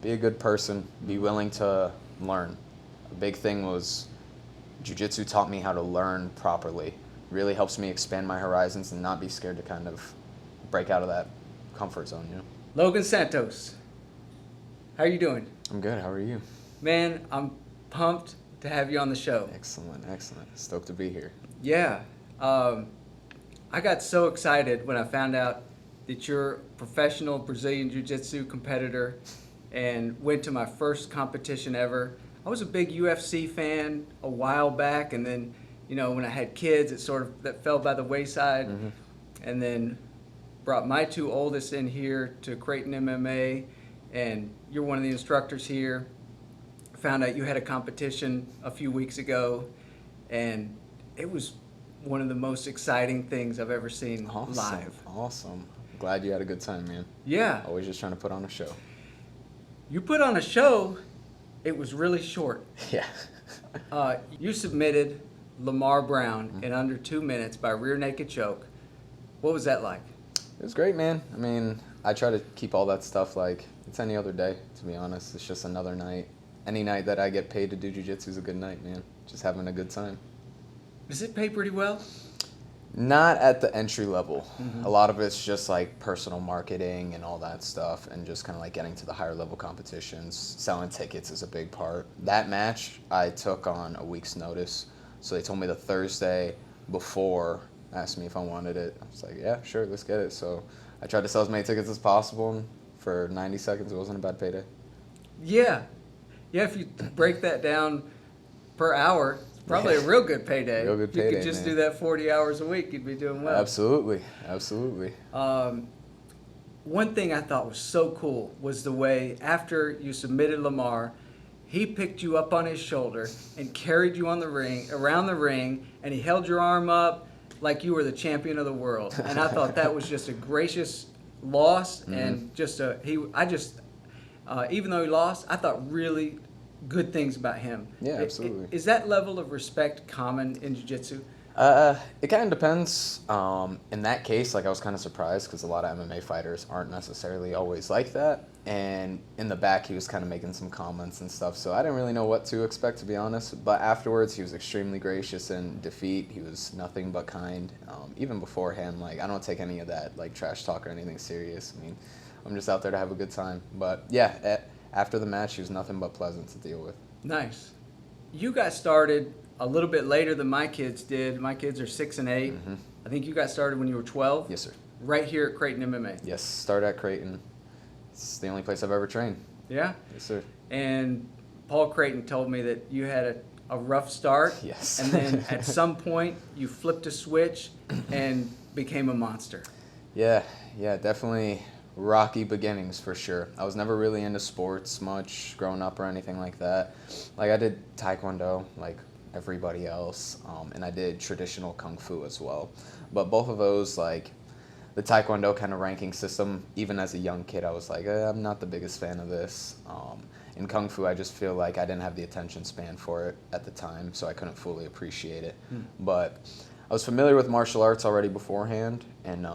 Be a good person, be willing to learn. A big thing was Jiu Jitsu taught me how to learn properly. Really helps me expand my horizons and not be scared to kind of break out of that comfort zone, you know? Logan Santos, how are you doing? I'm good, how are you? Man, I'm pumped to have you on the show. Excellent, excellent. Stoked to be here. Yeah, I got so excited when I found out that you're a professional Brazilian Jiu-Jitsu competitor and went to my first competition ever. I was a big UFC fan a while back, and then, you know, when I had kids, it sort of that fell by the wayside. And then brought my two oldest in here to Creighton MMA, and you're one of the instructors here. Found out you had a competition a few weeks ago, and it was one of the most exciting things I've ever seen live. Awesome. Glad you had a good time, man. Yeah. Always just trying to put on a show. You put on a show. It was really short. Yeah. You submitted Lamar Brown in under 2 minutes by rear naked choke. What was that like? It was great, man. I mean, I try to keep all that stuff like it's any other day, to be honest. It's just another night. Any night that I get paid to do jiu-jitsu is a good night, man. Just having a good time. Does it pay pretty well? Not at the entry level. A lot of it's just like personal marketing and all that stuff, and just kind of like getting to the higher level competitions. Selling tickets is a big part. That match I took on a week's notice. So they told me the Thursday before, asked me if I wanted it. I was like, yeah, sure, let's get it. So I tried to sell as many tickets as possible, and for 90 seconds, it wasn't a bad payday. Yeah. Yeah, if you break that down per hour, it's probably a real good payday. Real good You payday, could just man. do that 40 hours a week, you'd be doing well. Absolutely, absolutely. One thing I thought was so cool was the way after you submitted Lamar, he picked you up on his shoulder and carried you on the ring, around the ring, and he held your arm up like you were the champion of the world. And I thought that was just a gracious loss, and just even though he lost, I thought really good things about him. Yeah, absolutely. Is that level of respect common in jiu-jitsu? It kind of depends. In that case, like I was kind of surprised because a lot of MMA fighters aren't necessarily always like that. And in the back, he was kind of making some comments and stuff, so I didn't really know what to expect, to be honest. But afterwards, he was extremely gracious in defeat. He was nothing but kind. Even beforehand, like I don't take any of that like trash talk or anything serious. I mean, I'm just out there to have a good time. But yeah, after the match, he was nothing but pleasant to deal with. Nice. You got started a little bit later than my kids did. My kids are 6 and 8. I think you got started when you were 12. Yes, sir. Right here at Creighton MMA. Yes, started at Creighton. It's the only place I've ever trained. Yeah? Yes, sir. And Paul Creighton told me that you had a rough start. Yes. And then at some point you flipped a switch and became a monster. Yeah, definitely rocky beginnings for sure. I was never really into sports much growing up or anything like that. Like I did Taekwondo like everybody else, and I did traditional Kung Fu as well. But both of those, like the Taekwondo kind of ranking system, even as a young kid, I was like, I'm not the biggest fan of this. In Kung Fu, I just feel like I didn't have the attention span for it at the time, so I couldn't fully appreciate it. But I was familiar with martial arts already beforehand, and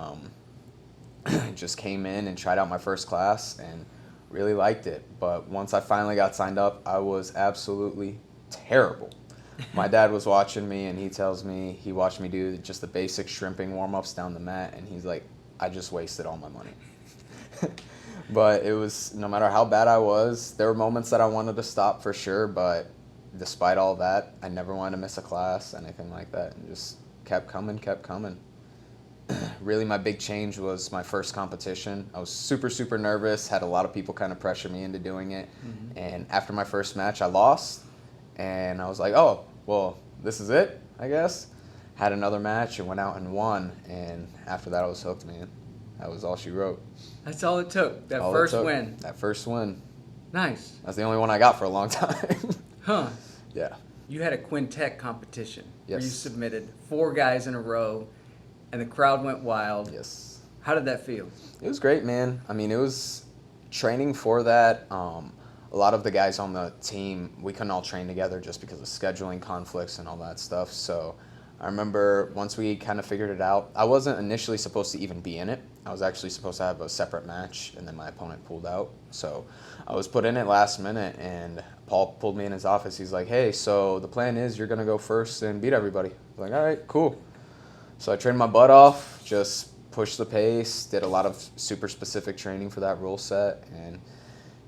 just came in and tried out my first class and really liked it. But once I finally got signed up, I was absolutely terrible. My dad was watching me, and he tells me he watched me do just the basic shrimping warm-ups down the mat, and he's like, I just wasted all my money. But it was, no matter how bad I was, there were moments that I wanted to stop for sure, but despite all that, I never wanted to miss a class, anything like that, and just kept coming. Really, my big change was my first competition. I was super, super nervous, had a lot of people kind of pressure me into doing it. And after my first match, I lost. And I was like, oh, well, this is it, I guess. Had another match and went out and won. And after that, I was hooked, man. That was all she wrote. That's all it took, that All it first took. win. That first win. Nice. That's the only one I got for a long time. Huh. Yeah. You had a quintet competition where you Yes. submitted 4 guys in a row, and the crowd went wild. Yes. How did that feel? It was great, man. I mean, it was training for that. A lot of the guys on the team, we couldn't all train together just because of scheduling conflicts and all that stuff. So I remember once we kind of figured it out, I wasn't initially supposed to even be in it. I was actually supposed to have a separate match, and then my opponent pulled out. So I was put in it last minute, and Paul pulled me in his office. He's like, hey, so the plan is you're going to go first and beat everybody. I was like, all right, cool. So I trained my butt off, just pushed the pace, did a lot of super specific training for that rule set, and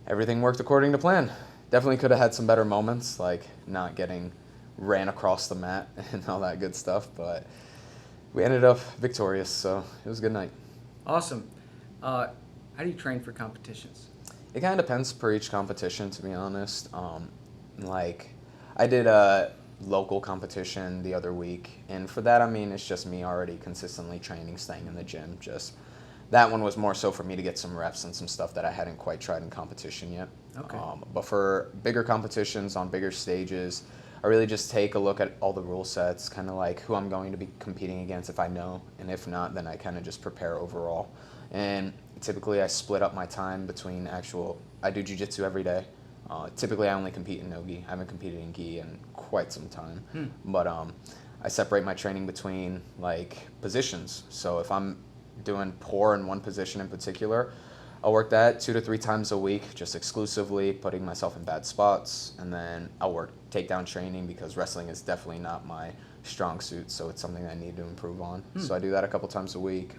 everything worked according to plan. Definitely could have had some better moments, like not getting ran across the mat and all that good stuff, but we ended up victorious, so it was a good night. Awesome. How do you train for competitions? It kind of depends per each competition, to be honest. Like, I did a local competition the other week, and for that, I mean, it's just me already consistently training, staying in the gym. Just that one was more so for me to get some reps and some stuff that I hadn't quite tried in competition yet. Okay. But for bigger competitions on bigger stages, I really just take a look at all the rule sets, kind of like who I'm going to be competing against if I know, and if not, then I kind of just prepare overall. And typically I split up my time between I do Jiu Jitsu every day. Typically I only compete in no-gi. I haven't competed in gi in quite some time. But I separate my training between like positions. So if I'm doing poor in one position in particular, I'll work that 2 to 3 times a week, just exclusively putting myself in bad spots. And then I'll work takedown training because wrestling is definitely not my strong suit, so it's something I need to improve on. So I do that a couple times a week.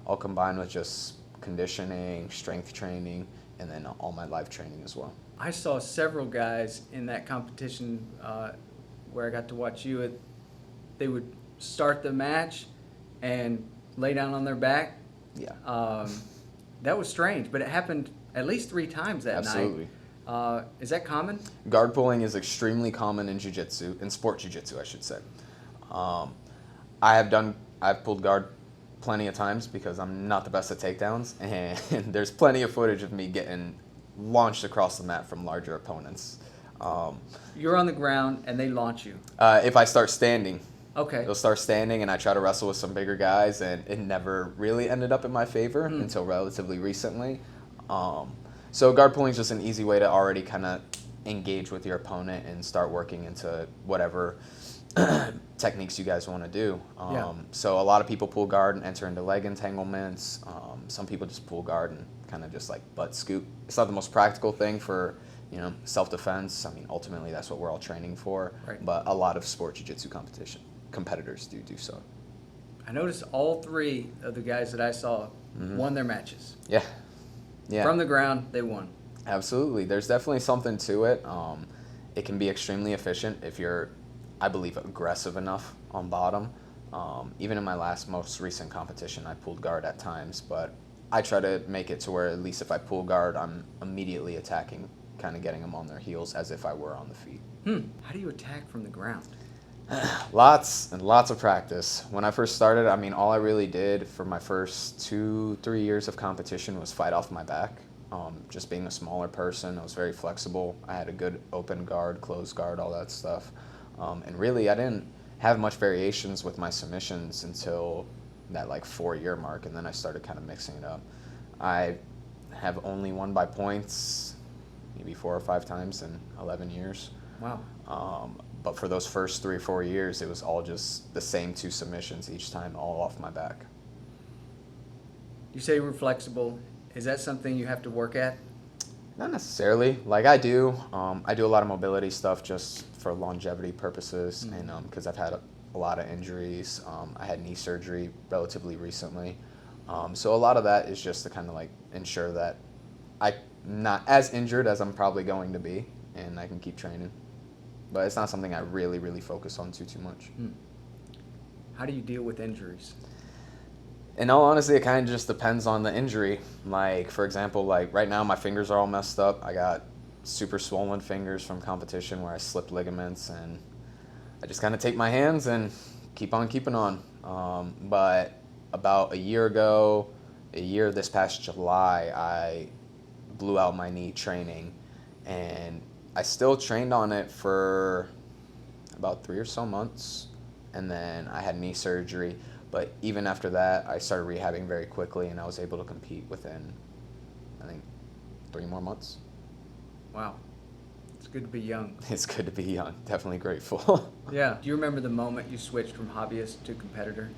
I'll combine with just conditioning, strength training, and then all my live training as well. I saw several guys in that competition where I got to watch you. They would start the match and lay down on their back. Yeah. That was strange, but it happened at least 3 times that Absolutely. night. Is that common? Guard pulling is extremely common in jiu-jitsu, in sport jiu-jitsu, I should say. I've pulled guard plenty of times because I'm not the best at takedowns, and there's plenty of footage of me getting launched across the mat from larger opponents. You're on the ground and they launch you. If I start standing, Okay. they'll start standing, and I try to wrestle with some bigger guys, and it never really ended up in my favor until relatively recently. So guard pulling is just an easy way to already kind of engage with your opponent and start working into whatever techniques you guys want to do. So a lot of people pull guard and enter into leg entanglements. Some people just pull guard and kind of just like butt scoop. It's not the most practical thing for, self-defense. I mean, ultimately that's what we're all training for. Right. But a lot of sport jiu-jitsu competitors do so. I noticed all 3 of the guys that I saw won their matches. Yeah. From the ground, they won. Absolutely. There's definitely something to it. It can be extremely efficient if you're, I believe, aggressive enough on bottom. Even in my most recent competition, I pulled guard at times, but I try to make it to where at least if I pull guard, I'm immediately attacking, kind of getting them on their heels as if I were on the feet. How do you attack from the ground? Lots and lots of practice. When I first started, I mean, all I really did for my first 2-3 years of competition was fight off my back. Just being a smaller person, I was very flexible. I had a good open guard, closed guard, all that stuff. And really, I didn't have much variations with my submissions until that 4-year mark, and then I started kind of mixing it up. I have only won by points maybe 4 or 5 times in 11 years. Wow. But for those first 3 or 4 years, it was all just the same 2 submissions each time, all off my back. You say you were flexible. Is that something you have to work at? Not necessarily. I do. I do a lot of mobility stuff just for longevity purposes, and because I've had a lot of injuries. I had knee surgery relatively recently. So a lot of that is just to kind of ensure that I'm not as injured as I'm probably going to be, and I can keep training. But it's not something I really, really focus on too much. How do you deal with injuries? In all honesty, it kind of just depends on the injury. For example, right now my fingers are all messed up. I got super swollen fingers from competition where I slipped ligaments, and I just kind of take my hands and keep on keeping on. But about a year this past July, I blew out my knee training, and I still trained on it for about 3 or so months, and then I had knee surgery. But even after that, I started rehabbing very quickly, and I was able to compete within, I think, 3 more months. Wow. It's good to be young. It's good to be young. Definitely grateful. Yeah. Do you remember the moment you switched from hobbyist to competitor?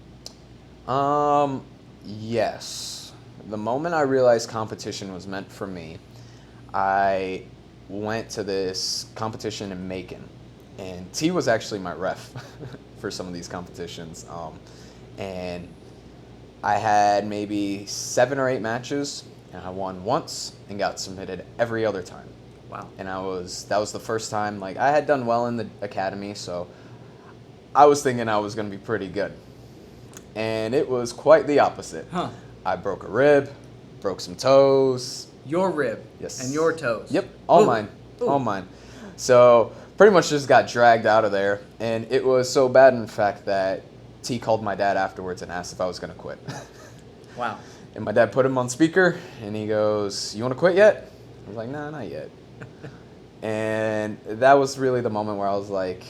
Yes. The moment I realized competition was meant for me, I went to this competition in Macon, and T was actually my ref for some of these competitions. And I had maybe 7 or 8 matches, and I won once and got submitted every other time. Wow. And that was the first time, like, I had done well in the academy, so I was thinking I was going to be pretty good. And it was quite the opposite. Huh. I broke a rib, broke some toes. Your rib. Yes. And your toes. Yep, all Ooh. mine. Ooh. All mine. So pretty much just got dragged out of there. And it was so bad, in fact, that T called my dad afterwards and asked if I was going to quit. Wow. And my dad put him on speaker, and he goes, "You want to quit yet?" I was like, "Nah, not yet." And that was really the moment where I was like,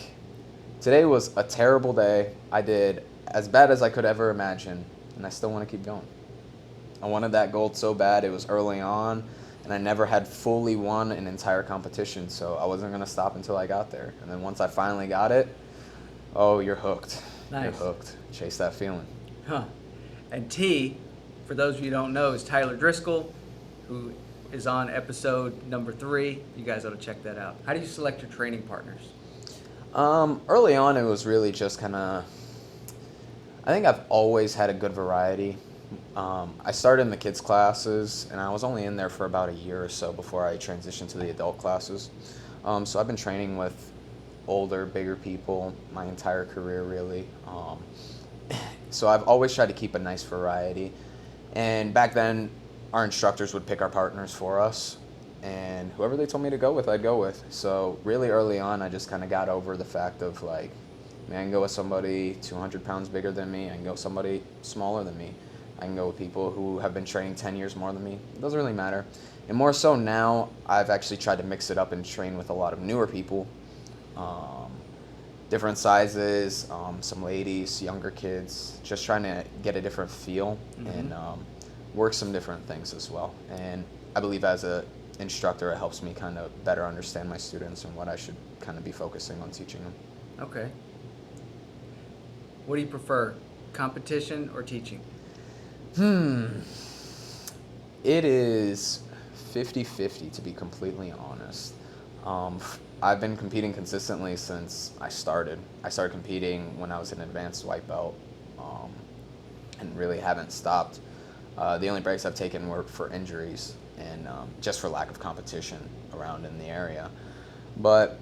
today was a terrible day. I did as bad as I could ever imagine, and I still want to keep going. I wanted that gold so bad. It was early on, and I never had fully won an entire competition, so I wasn't going to stop until I got there. And then once I finally got it, oh, you're hooked. Nice. You're hooked. Chase that feeling. Huh. And T, for those of you who don't know, is Tyler Driscoll, who is on episode number 3. You guys ought to check that out. How do you select your training partners? Early on, it was really just kind of, I think I've always had a good variety. I started in the kids' classes, and I was only in there for about a year or so before I transitioned to the adult classes. So I've been training with older, bigger people my entire career, really. So I've always tried to keep a nice variety. And back then, our instructors would pick our partners for us, and whoever they told me to go with, I'd go with. So really early on, I just kind of got over the fact of, like, I can go with somebody 200 pounds bigger than me. I can go with somebody smaller than me. I can go with people who have been training 10 years more than me. It doesn't really matter. And more so now, I've actually tried to mix it up and train with a lot of newer people. Different sizes, some ladies, younger kids, just trying to get a different feel and work some different things as well. And I believe as an instructor, it helps me kind of better understand my students and what I should kind of be focusing on teaching them. Okay. What do you prefer, competition or teaching? It is 50-50, to be completely honest. I've been competing consistently since I started. I started competing when I was an advanced white belt, and really haven't stopped. The only breaks I've taken were for injuries and just for lack of competition around in the area. But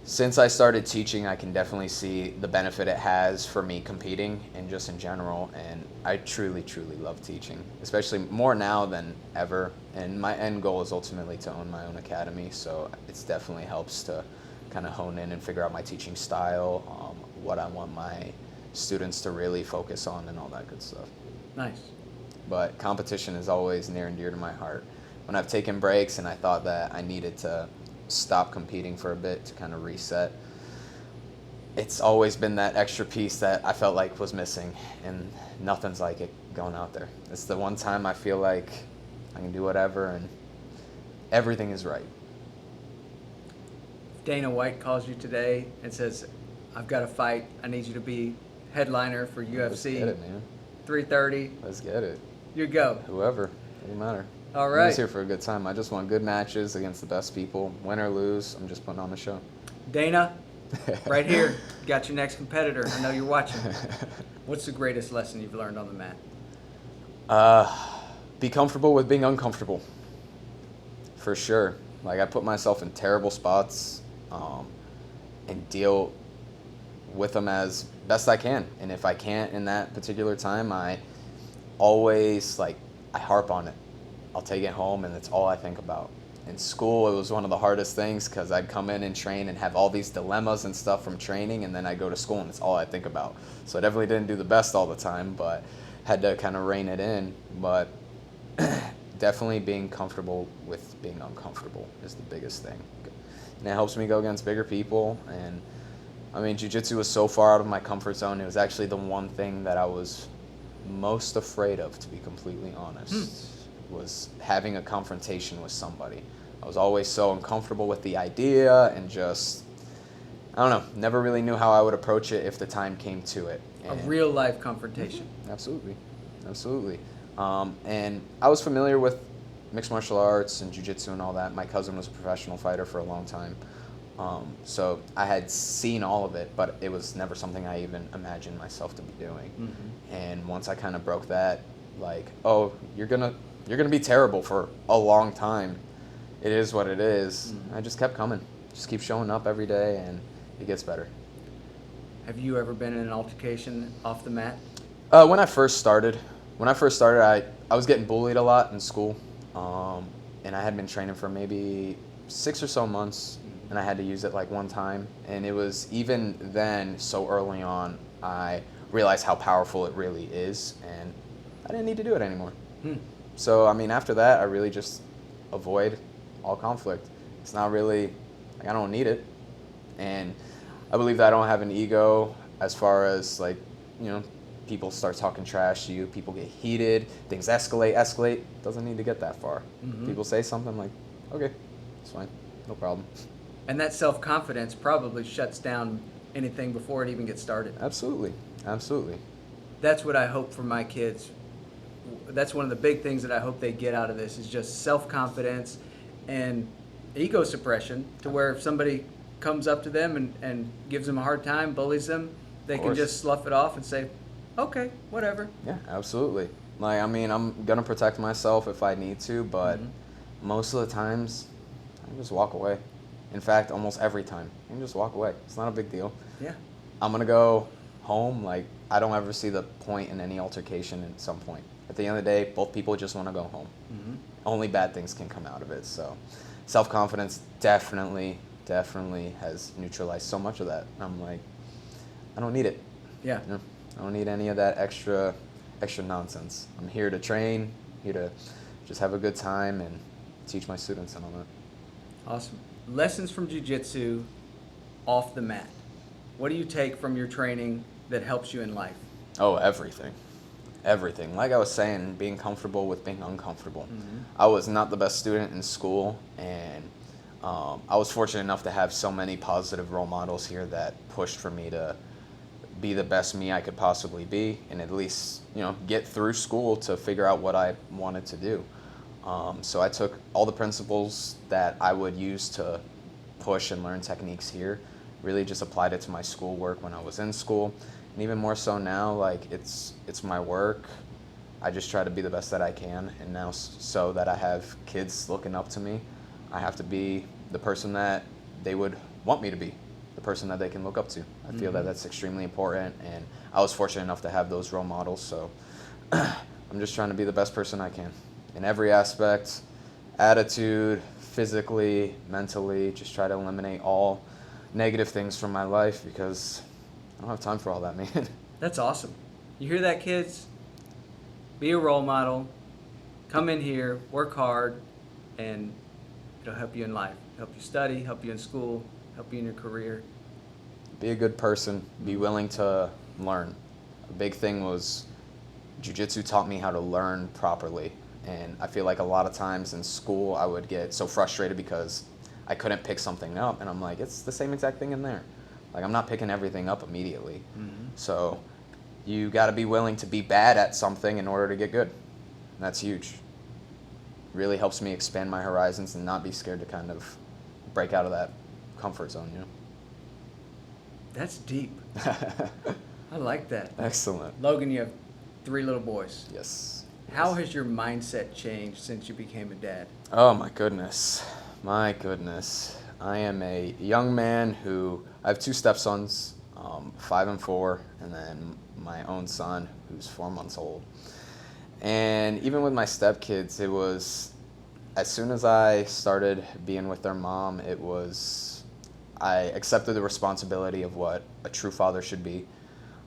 since I started teaching, I can definitely see the benefit it has for me competing and just in general. And I truly, truly love teaching, especially more now than ever. And my end goal is ultimately to own my own academy. So it definitely helps to kind of hone in and figure out my teaching style, what I want my students to really focus on and all that good stuff. Nice. But competition is always near and dear to my heart. When I've taken breaks and I thought that I needed to stop competing for a bit to kind of reset, it's always been that extra piece that I felt like was missing, and nothing's like it going out there. It's the one time I feel like I can do whatever and everything is right. Dana White calls you today and says, "I've got a fight. I need you to be headliner for UFC Let's get it, man. 330. Let's get it. You go." Whoever, doesn't matter. All I'm right. just here for a good time. I just want good matches against the best people. Win or lose, I'm just putting on the show. Dana, right here, you got your next competitor. I know you're watching. What's the greatest lesson you've learned on the mat? Be comfortable with being uncomfortable. For sure. Like, I put myself in terrible spots and deal with them as best I can. And if I can't in that particular time, I always, I harp on it. I'll take it home, and it's all I think about. In school, it was one of the hardest things because I'd come in and train and have all these dilemmas and stuff from training, and then I'd go to school, and it's all I think about. So I definitely didn't do the best all the time, but had to kind of rein it in. But definitely being comfortable with being uncomfortable is the biggest thing. And it helps me go against bigger people. And, I mean, jiu-jitsu was so far out of my comfort zone. It was actually the one thing that I was most afraid of, to be completely honest. Was having a confrontation with somebody. I was always so uncomfortable with the idea and just, I don't know, never really knew how I would approach it if the time came to it. A real life confrontation. Absolutely. And I was familiar with mixed martial arts and jiu-jitsu and all that. My cousin was a professional fighter for a long time. So I had seen all of it, but it was never something I even imagined myself to be doing. Mm-hmm. And once I kind of broke that, like, oh, you're gonna be terrible for a long time. It is what it is. Mm-hmm. I just kept coming. Just keep showing up every day, and it gets better. Have you ever been in an altercation off the mat? When I first started, I was getting bullied a lot in school, and I had been training for maybe 6 or so months, and I had to use it like one time. And it was even then, so early on, I realized how powerful it really is, and I didn't need to do it anymore. So, I mean, after that, I really just avoid all conflict. It's not really, like, I don't need it. And I believe that I don't have an ego as far as, like, you know, people start talking trash to you, people get heated, things escalate. Doesn't need to get that far. Mm-hmm. People say something like, okay, it's fine, no problem. And that self-confidence probably shuts down anything before it even gets started. Absolutely. That's what I hope for my kids. That's one of the big things that I hope they get out of this is just self-confidence and ego suppression, to where if somebody comes up to them and gives them a hard time, bullies them, they can just slough it off and say, okay, whatever. Yeah, absolutely. Like, I mean, I'm going to protect myself if I need to, but most of the times, I can just walk away. In fact, almost every time, I can just walk away. It's not a big deal. Yeah. I'm going to go home. Like, I don't ever see the point in any altercation at some point. At the end of the day, both people just want to go home. Mm-hmm. Only bad things can come out of it. So self-confidence definitely has neutralized so much of that. And I'm like, I don't need it. Yeah. You know, I don't need any of that extra nonsense. I'm here to train, here to just have a good time and teach my students and all that. Awesome. Lessons from Jiu Jitsu off the mat. What do you take from your training that helps you in life? Oh, everything. Like I was saying, being comfortable with being uncomfortable. Mm-hmm. I was not the best student in school, and I was fortunate enough to have so many positive role models here that pushed for me to be the best me I could possibly be, and at least, you know, get through school to figure out what I wanted to do. So I took all the principles that I would use to push and learn techniques here, really just applied it to my schoolwork when I was in school, and even more so now. Like, it's my work. I just try to be the best that I can, and now so that I have kids looking up to me, I have to be the person that they would want me to be, the person that they can look up to. I feel that that's extremely important, and I was fortunate enough to have those role models, so I'm just trying to be the best person I can in every aspect, attitude, physically, mentally, just try to eliminate all negative things from my life, because I don't have time for all that, man. That's awesome. You hear that, kids? Be a role model. Come in here, work hard, and it'll help you in life. Help you study, help you in school, help you in your career. Be a good person. Be willing to learn. A big thing was jiu-jitsu taught me how to learn properly. And I feel like a lot of times in school I would get so frustrated because I couldn't pick something up. And I'm like, it's the same exact thing in there. Like, I'm not picking everything up immediately. Mm-hmm. So you got to be willing to be bad at something in order to get good. And that's huge. Really helps me expand my horizons and not be scared to kind of break out of that comfort zone, you know? That's deep. I like that. Excellent. Logan, you have 3 little boys. Yes. How has your mindset changed since you became a dad? Oh, my goodness. My goodness. I am a young man who, I have 2 stepsons, 5 and 4, and then my own son who's 4 months old. And even with my stepkids, it was, as soon as I started being with their mom, it was, I accepted the responsibility of what a true father should be,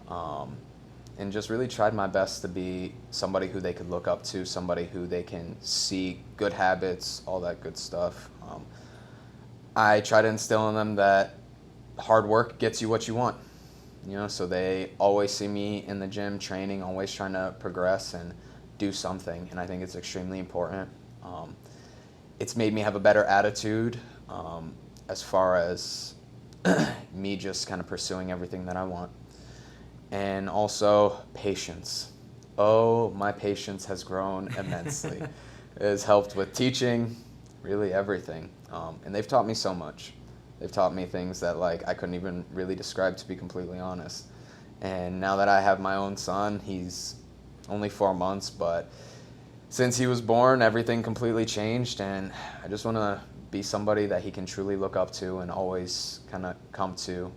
and just really tried my best to be somebody who they could look up to, somebody who they can see good habits, all that good stuff. I try to instill in them that hard work gets you what you want, you know, so they always see me in the gym training, always trying to progress and do something, and I think it's extremely important. it's made me have a better attitude as far as me just kind of pursuing everything that I want. And also patience. Oh, my patience has grown immensely. It has helped with teaching, really everything. And they've taught me so much. They've taught me things that like I couldn't even really describe, to be completely honest. And now that I have my own son, he's only 4 months, but since he was born, everything completely changed, and I just want to be somebody that he can truly look up to and always kind of come to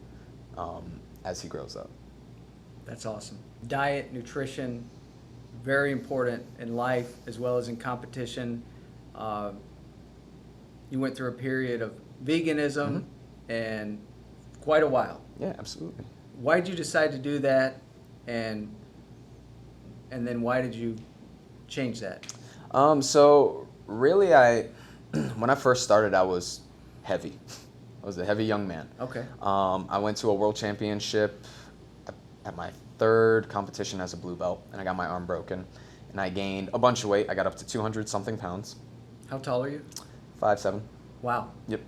as he grows up. That's awesome. Diet, nutrition, very important in life as well as in competition. You went through a period of veganism and quite a while. Yeah, absolutely. Why did you decide to do that, and then why did you change that? So really, when I first started, I was heavy. I was a heavy young man. Okay. I went to a world championship at my 3rd competition as a blue belt, and I got my arm broken, and I gained a bunch of weight. I got up to 200-something pounds. How tall are you? 5'7". Wow. Yep.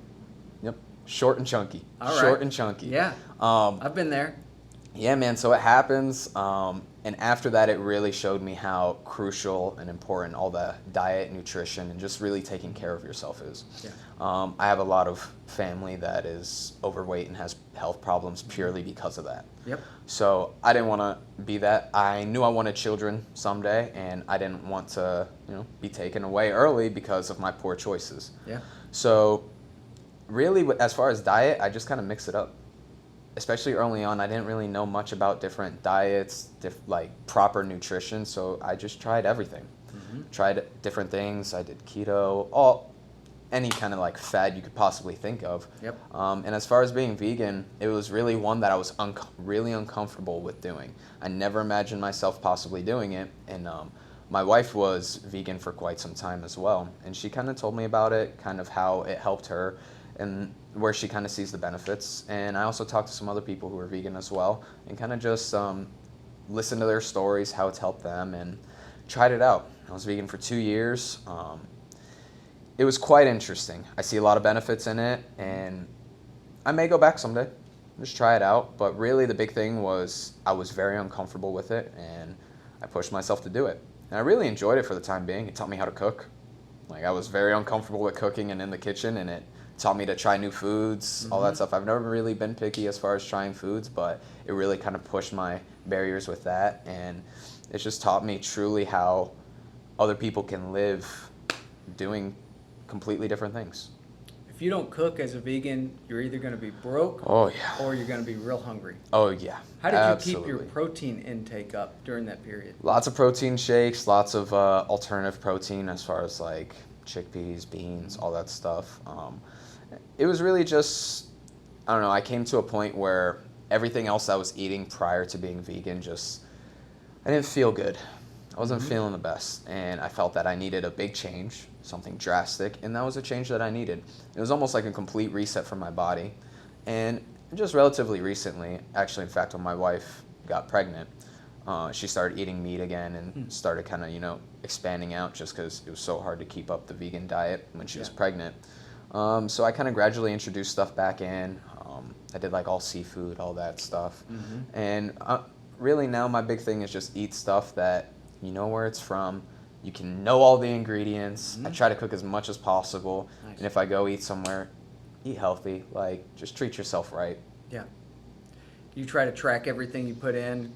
Short and chunky. All right. Short and chunky. Yeah. I've been there. Yeah, man. So it happens. And after that, it really showed me how crucial and important all the diet, nutrition, and just really taking care of yourself is. Yeah. I have a lot of family that is overweight and has health problems purely because of that. Yep. So I didn't want to be that. I knew I wanted children someday, and I didn't want to, be taken away early because of my poor choices. Yeah. So really, as far as diet, I just kind of mix it up. Especially early on, I didn't really know much about different diets, like proper nutrition, so I just tried everything. Tried different things. I did keto, any kind of like fad you could possibly think of. Yep. And as far as being vegan, it was really one that I was really uncomfortable with doing. I never imagined myself possibly doing it, and my wife was vegan for quite some time as well, and she kind of told me about it, kind of how it helped her, and where she kind of sees the benefits. And I also talked to some other people who are vegan as well, and kind of just listened to their stories, how it's helped them, and tried it out. I was vegan for 2 years. It was quite interesting. I see a lot of benefits in it, and I may go back someday, just try it out. But really the big thing was I was very uncomfortable with it, and I pushed myself to do it. And I really enjoyed it for the time being. It taught me how to cook. Like, I was very uncomfortable with cooking and in the kitchen, and it taught me to try new foods, all that stuff. I've never really been picky as far as trying foods, but it really kind of pushed my barriers with that, and it's just taught me truly how other people can live doing completely different things. If you don't cook as a vegan, you're either going to be broke Oh, yeah. or you're going to be real hungry. Oh, yeah. How did Absolutely. you keep your protein intake up during that period? Lots of protein shakes, lots of alternative protein as far as like chickpeas, beans, all that stuff. It was really just, I don't know, I came to a point where everything else I was eating prior to being vegan I didn't feel good. I wasn't feeling the best, and I felt that I needed a big change, something drastic, and that was a change that I needed. It was almost like a complete reset for my body, and just relatively recently, actually, in fact, when my wife got pregnant, she started eating meat again and started kind of, expanding out just because it was so hard to keep up the vegan diet when she was pregnant. So I kind of gradually introduced stuff back in. I did like all seafood, all that stuff. And really now my big thing is just eat stuff that you know where it's from. You can know all the ingredients. I try to cook as much as possible. Nice. And if I go eat somewhere, eat healthy. Like, just treat yourself right. Yeah. You try to track everything you put in?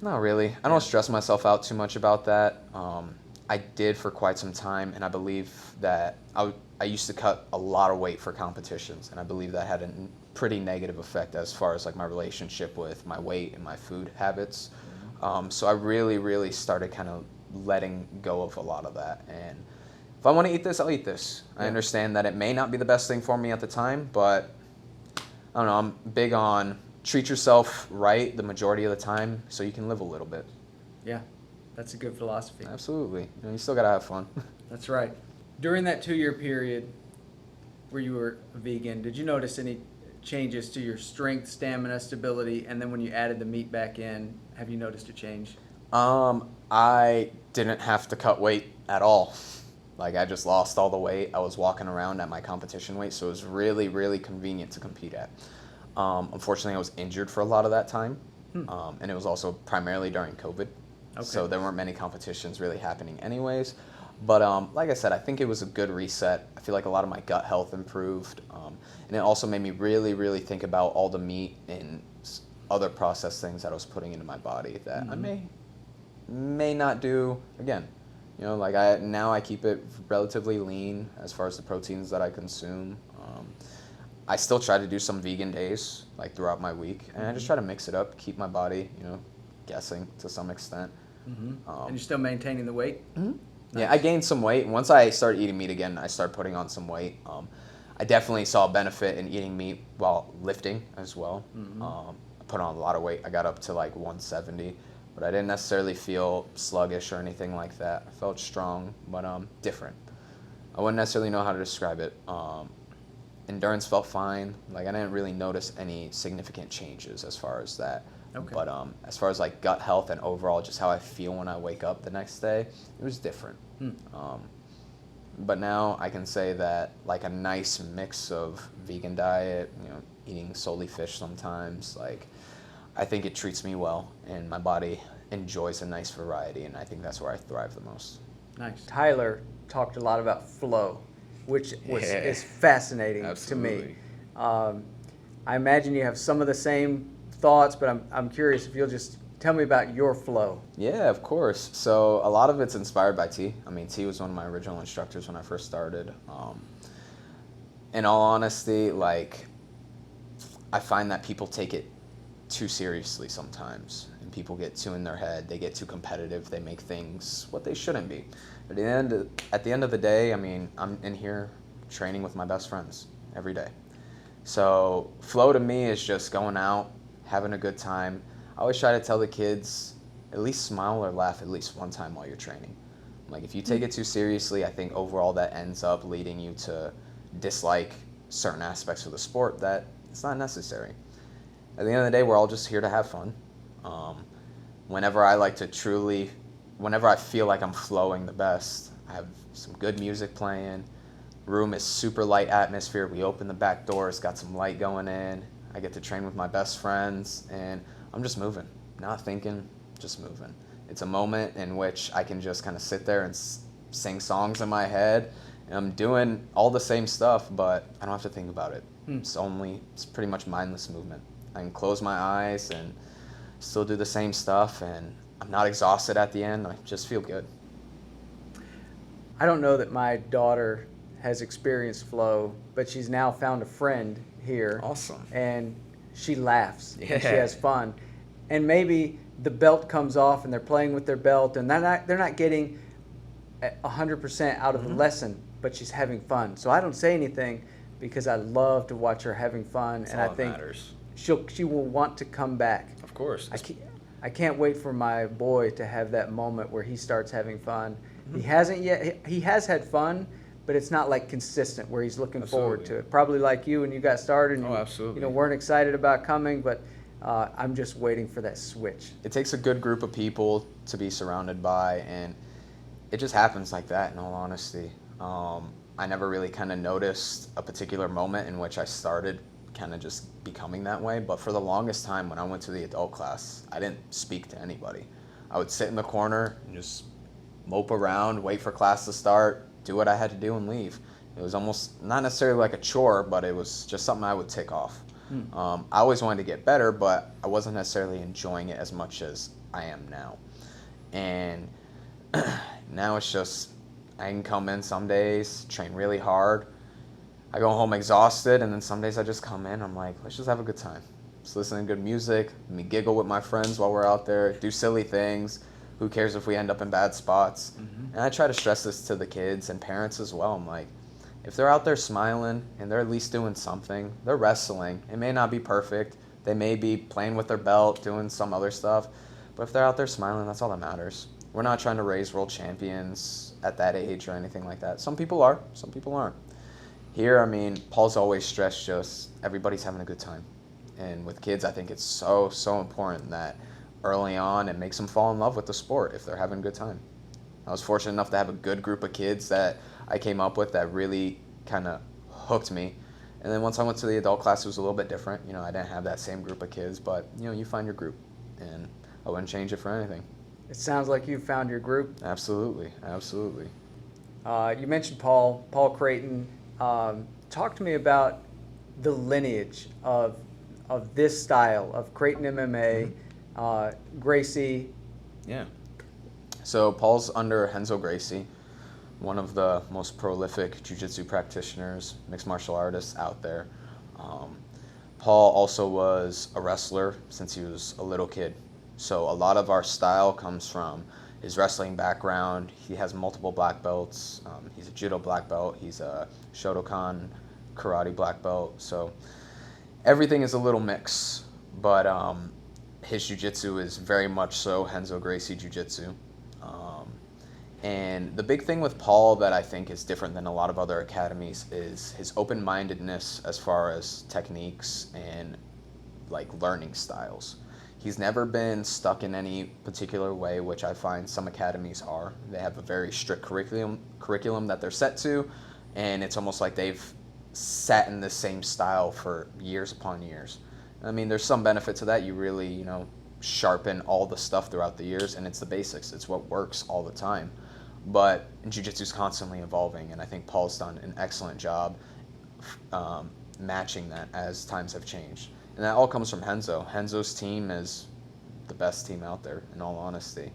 Not really. I don't stress myself out too much about that. I did for quite some time, and I believe that I used to cut a lot of weight for competitions, and I believe that had a pretty negative effect as far as like my relationship with my weight and my food habits. So I really, really started kind of letting go of a lot of that. And if I want to eat this, I'll eat this. I understand that it may not be the best thing for me at the time, but I don't know, I'm big on treat yourself right the majority of the time so you can live a little bit. Yeah, that's a good philosophy. Absolutely. You still got to have fun. That's right. During that 2-year period where you were a vegan, did you notice any changes to your strength, stamina, stability, and then when you added the meat back in, have you noticed a change? I didn't have to cut weight at all. Like, I just lost all the weight. I was walking around at my competition weight, so it was really, really convenient to compete at. Unfortunately, I was injured for a lot of that time, and it was also primarily during COVID. Okay. So there weren't many competitions really happening anyways. But like I said, I think it was a good reset. I feel like a lot of my gut health improved, and it also made me really, really think about all the meat and other processed things that I was putting into my body that I may not do again. You know, like now I keep it relatively lean as far as the proteins that I consume. I still try to do some vegan days, like throughout my week, and I just try to mix it up, keep my body, you know, guessing to some extent. And you're still maintaining the weight? Nice. Yeah, I gained some weight. Once I started eating meat again, I started putting on some weight. I definitely saw a benefit in eating meat while lifting as well. I put on a lot of weight. I got up to like 170, but I didn't necessarily feel sluggish or anything like that. I felt strong, but different. I wouldn't necessarily know how to describe it. Endurance felt fine. Like, I didn't really notice any significant changes as far as that. Okay. But as far as like gut health and overall just how I feel when I wake up the next day, it was different. But now I can say that like a nice mix of vegan diet, you know, eating solely fish sometimes, like I think it treats me well and my body enjoys a nice variety, and I think that's where I thrive the most. Nice. Tyler talked a lot about flow, which is fascinating to me. I imagine you have some of the same thoughts, but I'm curious if you'll just tell me about your flow. Yeah, of course. So a lot of it's inspired by T. I mean, T was one of my original instructors when I first started. In all honesty, like, I find that people take it too seriously sometimes, and people get too in their head. They get too competitive. They make things what they shouldn't be. At the end of the day, I mean, I'm in here training with my best friends every day. So flow to me is just going out, having a good time. I always try to tell the kids, at least smile or laugh at least one time while you're training. Like, if you take it too seriously, I think overall that ends up leading you to dislike certain aspects of the sport that it's not necessary. At the end of the day, we're all just here to have fun. Whenever I feel like I'm flowing the best, I have some good music playing. Room is super light atmosphere. We open the back doors, got some light going in. I get to train with my best friends, and I'm just moving, not thinking, just moving. It's a moment in which I can just kind of sit there and sing songs in my head, and I'm doing all the same stuff, but I don't have to think about it. It's pretty much mindless movement. I can close my eyes and still do the same stuff, and I'm not exhausted at the end. I just feel good. I don't know that my daughter has experienced flow, but she's now found a friend here. Awesome. And she laughs and she has fun. And maybe the belt comes off and they're playing with their belt and they're not getting 100% out of the lesson, but she's having fun. So I don't say anything because I love to watch her having fun. That's and all I think matters. She will want to come back. Of course. I can't wait for my boy to have that moment where he starts having fun. He hasn't yet. He has had fun, but it's not like consistent where he's looking forward to it. Probably like you when you got started and you weren't excited about coming, but I'm just waiting for that switch. It takes a good group of people to be surrounded by, and it just happens like that, in all honesty. I never really kind of noticed a particular moment in which I started kind of just becoming that way, but for the longest time when I went to the adult class, I didn't speak to anybody. I would sit in the corner and just mope around, wait for class to start, do what I had to do, and leave. It was almost not necessarily like a chore, but it was just something I would tick off. I always wanted to get better, but I wasn't necessarily enjoying it as much as I am now. And now it's just, I can come in some days, train really hard. I go home exhausted, and then some days I just come in, I'm like, let's just have a good time. Just listen to good music, let me giggle with my friends while we're out there, do silly things. Who cares if we end up in bad spots? And I try to stress this to the kids and parents as well. I'm like, if they're out there smiling and they're at least doing something, they're wrestling. It may not be perfect. They may be playing with their belt, doing some other stuff. But if they're out there smiling, that's all that matters. We're not trying to raise world champions at that age or anything like that. Some people are, some people aren't. Here, I mean, Paul's always stressed just everybody's having a good time. And with kids, I think it's so important that early on it makes them fall in love with the sport if they're having a good time. I was fortunate enough to have a good group of kids that I came up with that really kind of hooked me. And then once I went to the adult class, it was a little bit different. You know, I didn't have that same group of kids, but, you know, you find your group, and I wouldn't change it for anything. It sounds like you found your group. Absolutely, absolutely. You mentioned Paul Creighton. Talk to me about the lineage of this style of Creighton MMA, Gracie. Yeah. So Paul's under Renzo Gracie, one of the most prolific jiu-jitsu practitioners, mixed martial artists out there. Paul also was a wrestler since he was a little kid. So a lot of our style comes from his wrestling background. He has multiple black belts. He's a judo black belt. He's a Shotokan karate black belt. So everything is a little mix, but his jiu-jitsu is very much so Renzo Gracie jiu-jitsu. And the big thing with Paul that I think is different than a lot of other academies is his open-mindedness as far as techniques and like learning styles. He's never been stuck in any particular way, which I find some academies are. They have a very strict curriculum that they're set to, and it's almost like they've sat in the same style for years upon years. I mean, there's some benefit to that. You really, you know, sharpen all the stuff throughout the years, and it's the basics. It's what works all the time. But jiu-jitsu is constantly evolving, and I think Paul's done an excellent job matching that as times have changed. And that all comes from Renzo. Renzo's team is the best team out there, in all honesty.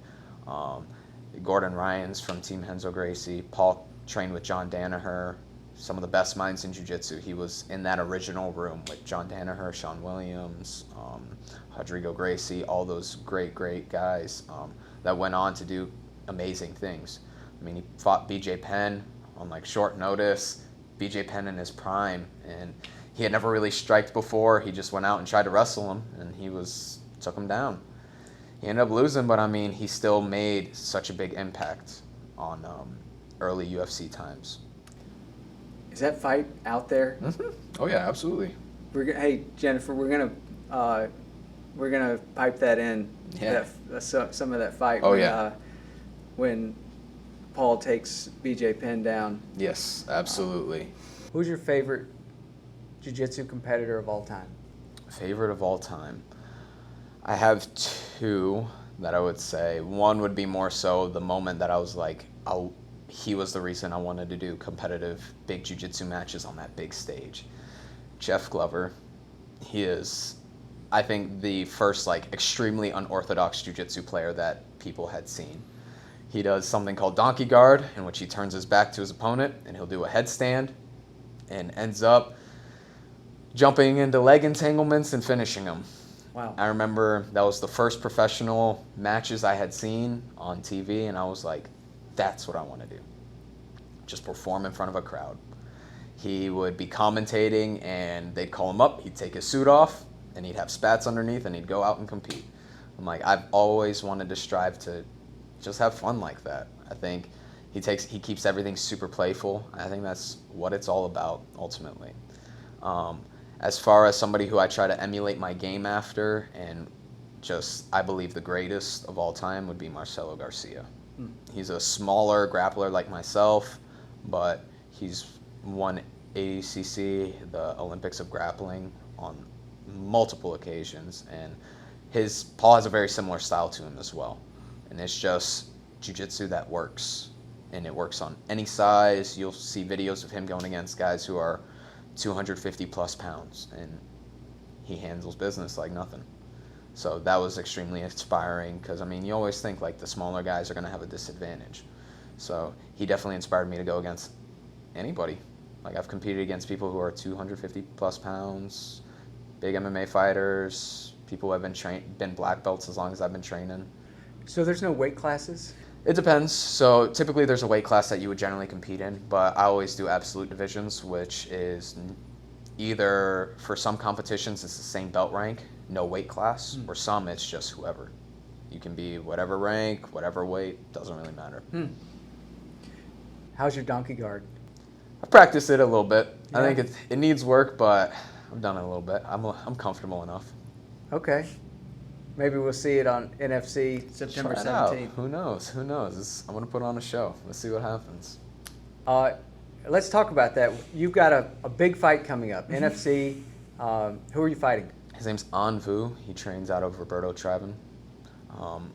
Gordon Ryan's from Team Renzo Gracie. Paul trained with John Danaher, some of the best minds in jiu-jitsu. He was in that original room with John Danaher, Sean Williams, Rodrigo Gracie, all those great guys that went on to do amazing things. I mean, he fought BJ Penn on like short notice, BJ Penn in his prime, and he had never really striked before. He just went out and tried to wrestle him, and took him down. He ended up losing, but I mean, he still made such a big impact on early UFC times. Is that fight out there? Mm-hmm. Oh yeah, absolutely. Hey Jennifer, we're gonna pipe that in. Yeah. Some of that fight. Oh when, yeah. When Paul takes BJ Penn down. Yes, absolutely. Who's your favorite jiu-jitsu competitor of all time? Favorite of all time. I have two that I would say. One would be more so the moment that I was like, he was the reason I wanted to do competitive big jiu-jitsu matches on that big stage. Jeff Glover. He is, I think, the first like extremely unorthodox jiu-jitsu player that people had seen. He does something called donkey guard, in which he turns his back to his opponent and he'll do a headstand and ends up jumping into leg entanglements and finishing him. Wow. I remember that was the first professional matches I had seen on TV, and I was like, that's what I want to do. Just perform in front of a crowd. He would be commentating, and they'd call him up, he'd take his suit off, and he'd have spats underneath, and he'd go out and compete. I'm like, I've always wanted to strive to just have fun like that. I think he keeps everything super playful. I think that's what it's all about, ultimately. As far as somebody who I try to emulate my game after, and just, I believe the greatest of all time would be Marcelo Garcia. He's a smaller grappler like myself, but he's won ACC, the Olympics of grappling, on multiple occasions, and Paul has a very similar style to him as well. And it's just jiu-jitsu that works, and it works on any size. You'll see videos of him going against guys who are 250 plus pounds, and he handles business like nothing. So that was extremely inspiring, because I mean, you always think like the smaller guys are going to have a disadvantage. So he definitely inspired me to go against anybody. Like, I've competed against people who are 250 plus pounds, big MMA fighters, people who have been black belts as long as I've been training. So there's no weight classes? It depends. So typically there's a weight class that you would generally compete in, but I always do absolute divisions, which is either, for some competitions, it's the same belt rank, no weight class, or some it's just whoever. You can be whatever rank, whatever weight, doesn't really matter. How's your donkey guard? I've practiced it a little bit. Yeah. I think it needs work, but I've done it a little bit. I'm comfortable enough. Okay. Maybe we'll see it on NFC September Try it out. 17th. Who knows? Who knows? I'm gonna put on a show. Let's see what happens. Let's talk about that. You've got a big fight coming up. NFC. Who are you fighting? His name's Anvu. He trains out of Roberto Traven.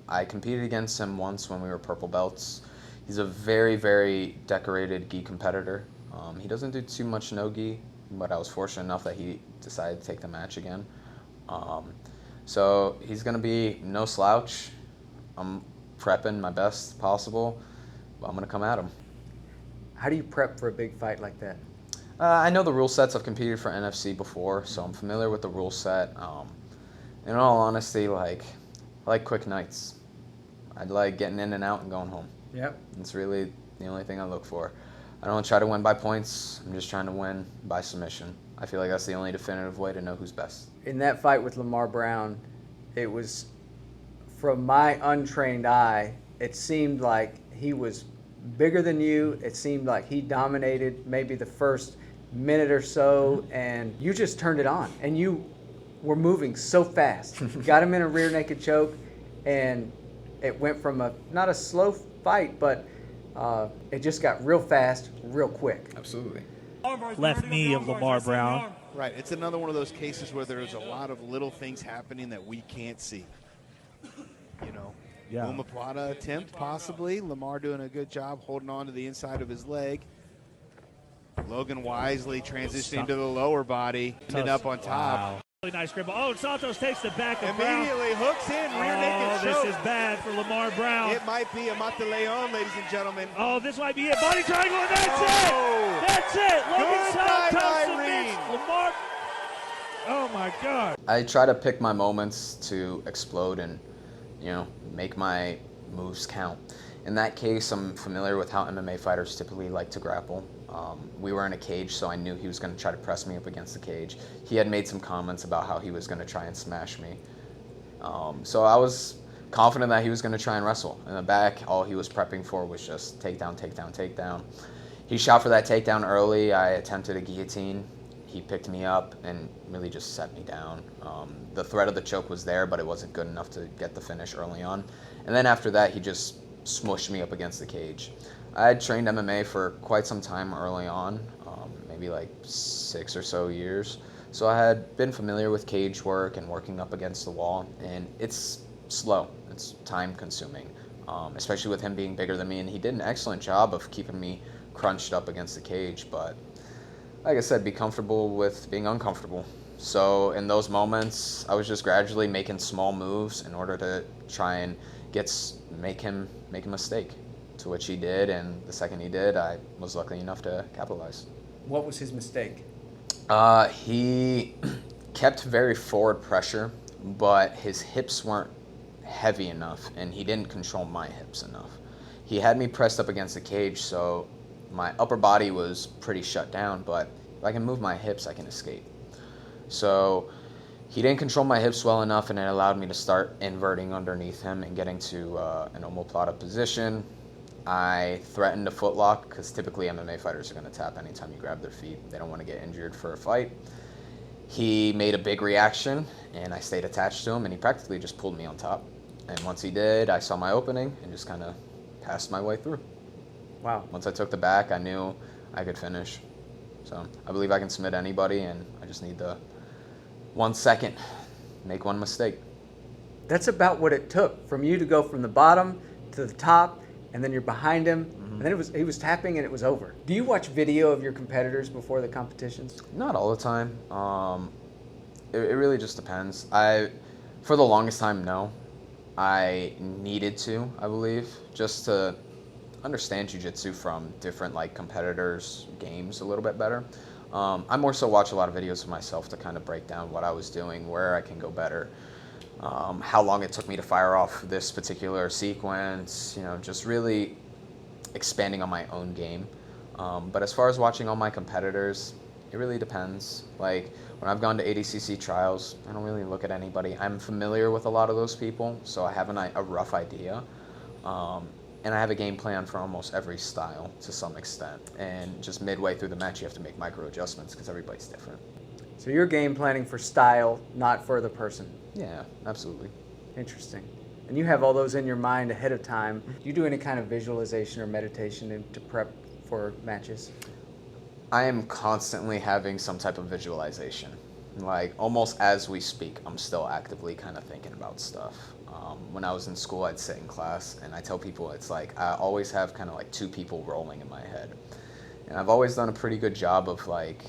I competed against him once when we were purple belts. He's a very, very decorated gi competitor. He doesn't do too much no-gi, but I was fortunate enough that he decided to take the match again. So he's going to be no slouch. I'm prepping my best possible, but I'm going to come at him. How do you prep for a big fight like that? I know the rule sets. I've competed for NFC before, so I'm familiar with the rule set. In all honesty, I like quick nights. I like getting in and out and going home. Yep. It's really the only thing I look for. I don't try to win by points. I'm just trying to win by submission. I feel like that's the only definitive way to know who's best. In that fight with Lamar Brown, it was, from my untrained eye, it seemed like he was bigger than you. It seemed like he dominated maybe the first minute or so, and you just turned it on, and you were moving so fast. Got him in a rear naked choke, and it went from not a slow fight, but it just got real fast, real quick. Absolutely. Left knee of Lamar Brown. Right. It's another one of those cases where there's a lot of little things happening that we can't see. You know, Yeah. omoplata attempt possibly. Lamar doing a good job holding on to the inside of his leg. Logan wisely transitioning to the lower body, ended up on top. Wow. Really nice grip. Oh, Santos takes the back of Brown. Immediately hooks in, rear naked this choke. is bad for Lamar Brown. It might be a Mataleon, ladies and gentlemen. Oh, this might be it. Body triangle, and that's Oh. it. That's it. Logan Goodbye, Santos Irene. submits Lamar. Oh my God. I try to pick my moments to explode and, make my moves count. In that case, I'm familiar with how MMA fighters typically like to grapple. We were in a cage, so I knew he was going to try to press me up against the cage. He had made some comments about how he was going to try and smash me. So I was confident that he was going to try and wrestle. In the back, all he was prepping for was just takedown, takedown, takedown. He shot for that takedown early. I attempted a guillotine. He picked me up and really just set me down. The threat of the choke was there, but it wasn't good enough to get the finish early on. And then after that, he just smushed me up against the cage. I had trained MMA for quite some time early on, maybe 6 or so years. So I had been familiar with cage work and working up against the wall, and it's slow. It's time consuming, especially with him being bigger than me, and he did an excellent job of keeping me crunched up against the cage, but like I said, be comfortable with being uncomfortable. So in those moments, I was just gradually making small moves in order to try and make him make a mistake, to which he did, and the second he did, I was lucky enough to capitalize. What was his mistake? He kept very forward pressure, but his hips weren't heavy enough, and he didn't control my hips enough. He had me pressed up against the cage, so my upper body was pretty shut down, but if I can move my hips, I can escape. So he didn't control my hips well enough, and it allowed me to start inverting underneath him and getting to an omoplata position. I threatened a footlock because typically MMA fighters are going to tap anytime you grab their feet. They don't want to get injured for a fight. He made a big reaction, and I stayed attached to him, and he practically just pulled me on top. And once he did, I saw my opening and just kind of passed my way through. Wow. Once I took the back, I knew I could finish. So I believe I can submit anybody, and I just need the 1 second, make one mistake. That's about what it took from you to go from the bottom to the top, and then you're behind him, and then he was tapping and it was over. Do you watch video of your competitors before the competitions? Not all the time. It really just depends. For the longest time, no. I needed to, I believe, just to understand Jiu Jitsu from different competitors' games a little bit better. I more so watch a lot of videos of myself to kind of break down what I was doing, where I can go better, how long it took me to fire off this particular sequence, just really expanding on my own game. But as far as watching all my competitors, it really depends. When I've gone to ADCC trials, I don't really look at anybody. I'm familiar with a lot of those people, so I have a rough idea. And I have a game plan for almost every style to some extent. And just midway through the match, you have to make micro adjustments because everybody's different. So you're game planning for style, not for the person. Yeah, absolutely. Interesting. And you have all those in your mind ahead of time. Do you do any kind of visualization or meditation to prep for matches? I am constantly having some type of visualization. Like almost as we speak, I'm still actively kind of thinking about stuff. When I was in school, I'd sit in class and I tell people it's like I always have kind of like two people rolling in my head. And I've always done a pretty good job of like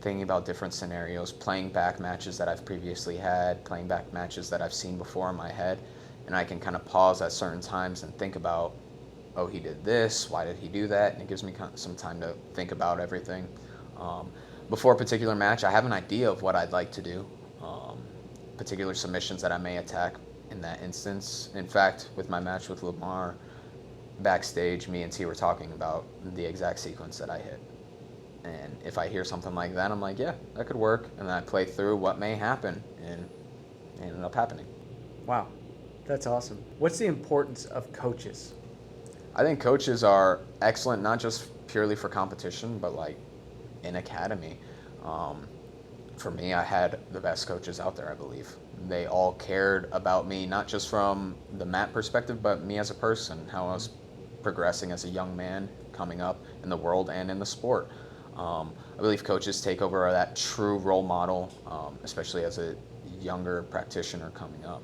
thinking about different scenarios, playing back matches that I've previously had, playing back matches that I've seen before in my head. And I can kind of pause at certain times and think about, oh, he did this, why did he do that? And it gives me kind of some time to think about everything. Before a particular match, I have an idea of what I'd like to do, particular submissions that I may attack in that instance. In fact, with my match with Lamar, backstage, me and T were talking about the exact sequence that I hit. And if I hear something like that, I'm like, yeah, that could work. And then I play through what may happen, and it ended up happening. Wow, that's awesome. What's the importance of coaches? I think coaches are excellent, not just purely for competition, but like in academy. For me, I had the best coaches out there, I believe. They all cared about me, not just from the mat perspective, but me as a person, how I was progressing as a young man coming up in the world and in the sport. I believe coaches take over that true role model, especially as a younger practitioner coming up.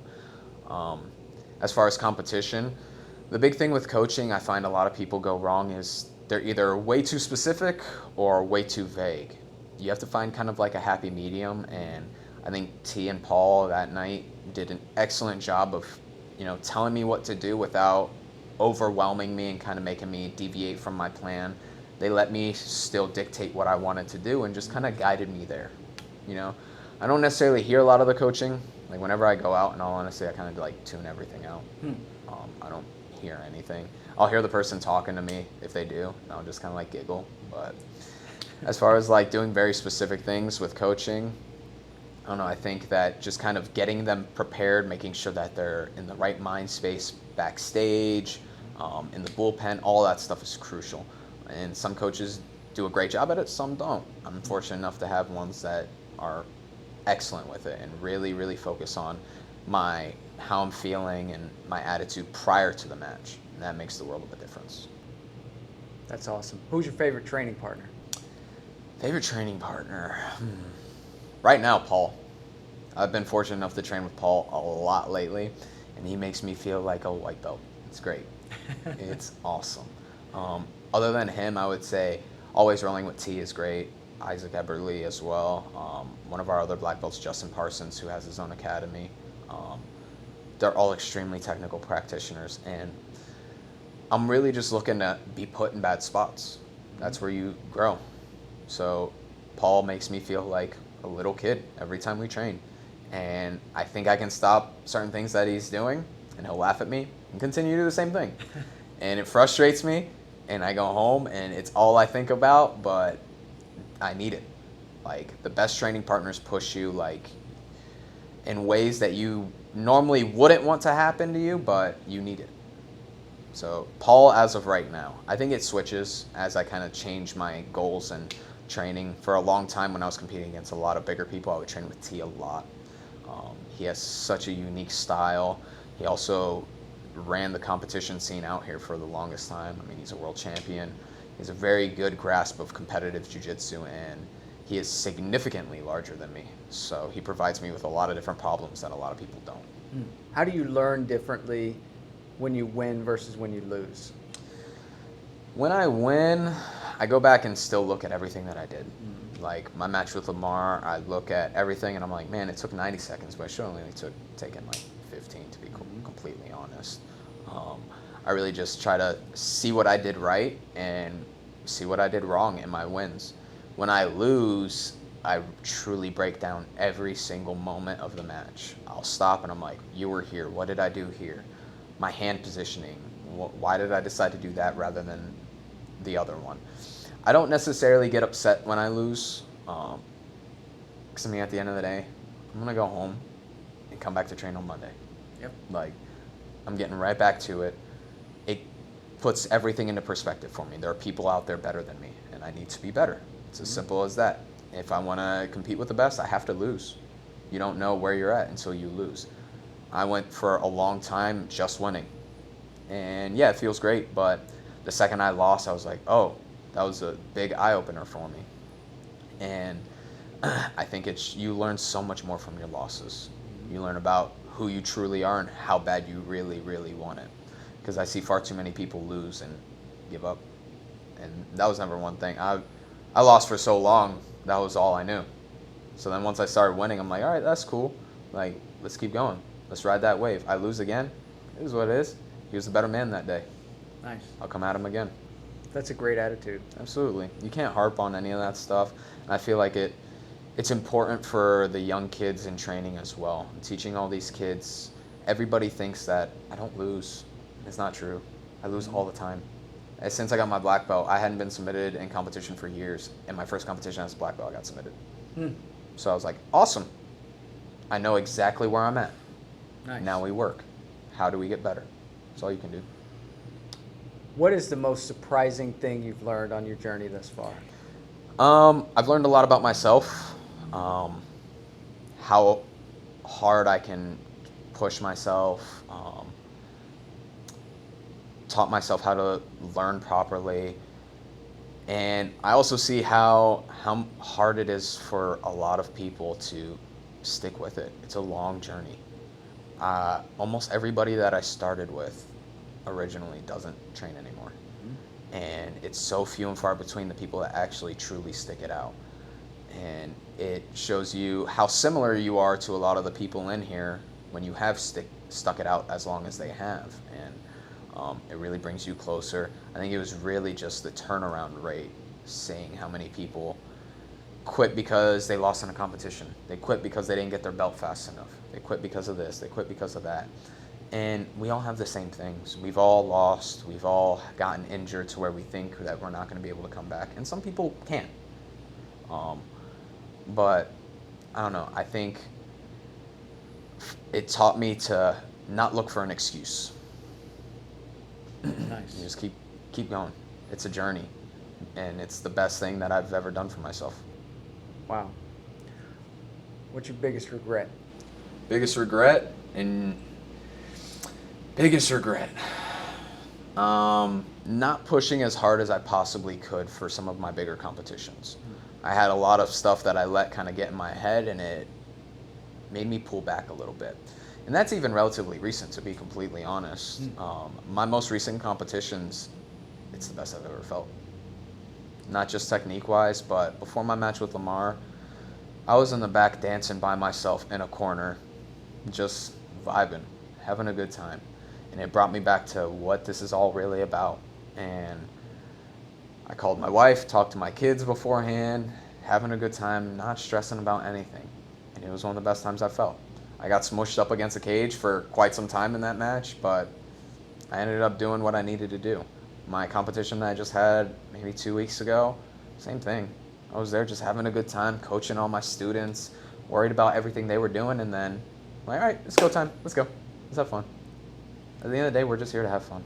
As far as competition, the big thing with coaching I find a lot of people go wrong is they're either way too specific or way too vague. You have to find kind of like a happy medium, and I think T and Paul that night did an excellent job of, telling me what to do without overwhelming me and kind of making me deviate from my plan. They let me still dictate what I wanted to do and just kind of guided me there. I don't necessarily hear a lot of the coaching. Like whenever I go out, in all honesty, I kind of like tune everything out. I don't hear anything. I'll hear the person talking to me if they do, and I'll just kind of like giggle. But as far as like doing very specific things with coaching, I don't know, I think that just kind of getting them prepared, making sure that they're in the right mind space backstage, in the bullpen, all that stuff is crucial. And some coaches do a great job at it, some don't. I'm fortunate enough to have ones that are excellent with it and really, really focus on how I'm feeling and my attitude prior to the match. And that makes the world of a difference. That's awesome. Who's your favorite training partner? Favorite training partner? Right now, Paul. I've been fortunate enough to train with Paul a lot lately, and he makes me feel like a white belt. It's great. It's awesome. Other than him, I would say always rolling with T is great. Isaac Eberly as well. One of our other black belts, Justin Parsons, who has his own academy. They're all extremely technical practitioners, and I'm really just looking to be put in bad spots. That's where you grow. So Paul makes me feel like a little kid every time we train. And I think I can stop certain things that he's doing, and he'll laugh at me and continue to do the same thing. And it frustrates me, and I go home, and it's all I think about, but I need it. Like, the best training partners push you, like, in ways that you normally wouldn't want to happen to you, but you need it. So Paul, as of right now, I think it switches as I kind of change my goals and training. For a long time when I was competing against a lot of bigger people, I would train with T a lot. He has such a unique style. He also ran the competition scene out here for the longest time. I mean, he's a world champion. He has a very good grasp of competitive jiu-jitsu, and he is significantly larger than me. So he provides me with a lot of different problems that a lot of people don't. How do you learn differently when you win versus when you lose? When I win, I go back and still look at everything that I did. Like my match with Lamar, I look at everything and I'm like, man, it took 90 seconds, but it should only taken like 15 to be completely honest. I really just try to see what I did right and see what I did wrong in my wins. When I lose, I truly break down every single moment of the match. I'll stop and I'm like, you were here. What did I do here? My hand positioning. Why did I decide to do that rather than the other one? I don't necessarily get upset when I lose. Because I mean, at the end of the day, I'm going to go home and come back to train on Monday. Yep. Like, I'm getting right back to it. It puts everything into perspective for me. There are people out there better than me, and I need to be better. It's as simple as that. If I want to compete with the best, I have to lose. You don't know where you're at until you lose. I went for a long time just winning. And yeah, it feels great, but the second I lost, I was like, oh, that was a big eye-opener for me. And I think you learn so much more from your losses. You learn about who you truly are and how bad you really, really want it. Because I see far too many people lose and give up. And that was number one thing. I lost for so long, that was all I knew. So then once I started winning, I'm like, all right, that's cool. Like, let's keep going. Let's ride that wave. I lose again. It is what it is. He was the better man that day. Nice. I'll come at him again. That's a great attitude. Absolutely. You can't harp on any of that stuff. And I feel like it's important for the young kids in training as well. Teaching all these kids, everybody thinks that I don't lose. It's not true. I lose all the time. Since I got my black belt, I hadn't been submitted in competition for years. And my first competition as a black belt, I got submitted. So I was like, awesome. I know exactly where I'm at. Nice. Now we work. How do we get better? That's all you can do. What is the most surprising thing you've learned on your journey thus far? I've learned a lot about myself, how hard I can push myself, taught myself how to learn properly, and I also see how hard it is for a lot of people to stick with it. It's a long journey. Almost everybody that I started with originally doesn't train anymore. And it's so few and far between the people that actually truly stick it out. And it shows you how similar you are to a lot of the people in here when you have stuck it out as long as they have. And it really brings you closer. I think it was really just the turnaround rate, seeing how many people quit because they lost in a competition. They quit because they didn't get their belt fast enough. They quit because of this. They quit because of that. And we all have the same things. We've all lost. We've all gotten injured to where we think that we're not going to be able to come back. And some people can't. But I don't know. I think it taught me to not look for an excuse. Nice. You just keep going. It's a journey. And it's the best thing that I've ever done for myself. Wow. What's your biggest regret? Biggest regret? Biggest regret. Not pushing as hard as I possibly could for some of my bigger competitions. I had a lot of stuff that I let kind of get in my head, and it made me pull back a little bit. And that's even relatively recent, to be completely honest. My most recent competitions, it's the best I've ever felt. Not just technique-wise, but before my match with Lamar, I was in the back dancing by myself in a corner, just vibing, having a good time. And it brought me back to what this is all really about. And I called my wife, talked to my kids beforehand, having a good time, not stressing about anything. And it was one of the best times I felt. I got smushed up against a cage for quite some time in that match, but I ended up doing what I needed to do. My competition that I just had maybe 2 weeks ago, same thing. I was there just having a good time, coaching all my students, worried about everything they were doing, and then I'm like, all right, it's go time. Let's go. Let's have fun. At the end of the day, we're just here to have fun.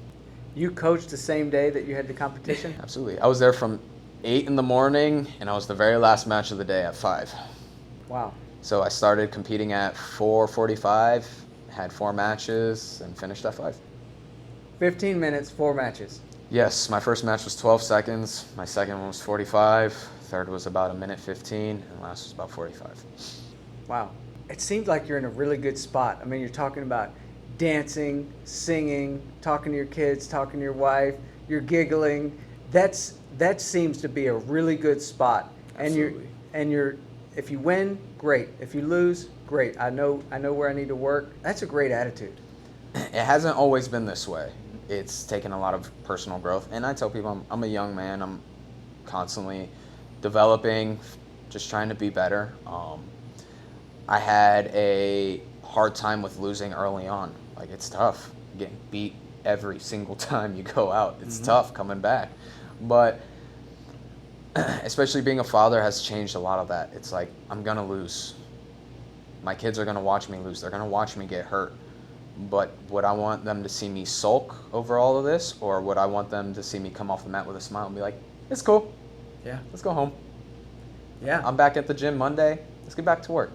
You coached the same day that you had the competition? Absolutely. I was there from 8 in the morning, and I was the very last match of the day at 5. Wow. So I started competing at 4:45, had 4 matches, and finished at 5. 15 minutes, 4 matches. Yes, my first match was 12 seconds. My second one was 45. Third was about 1:15, and last was about 45. Wow. It seems like you're in a really good spot. I mean, you're talking about dancing, singing, talking to your kids, talking to your wife, you're giggling. That seems to be a really good spot. Absolutely. And you're if you win, great. If you lose, great. I know where I need to work. That's a great attitude. It hasn't always been this way. It's taken a lot of personal growth. And I tell people I'm a young man. I'm constantly developing, just trying to be better. I had a hard time with losing early on. Like, it's tough getting beat every single time you go out. It's tough coming back. But especially being a father has changed a lot of that. It's like, I'm going to lose. My kids are going to watch me lose. They're going to watch me get hurt. But would I want them to see me sulk over all of this, or would I want them to see me come off the mat with a smile and be like, it's cool. Yeah. Let's go home. Yeah. I'm back at the gym Monday. Let's get back to work.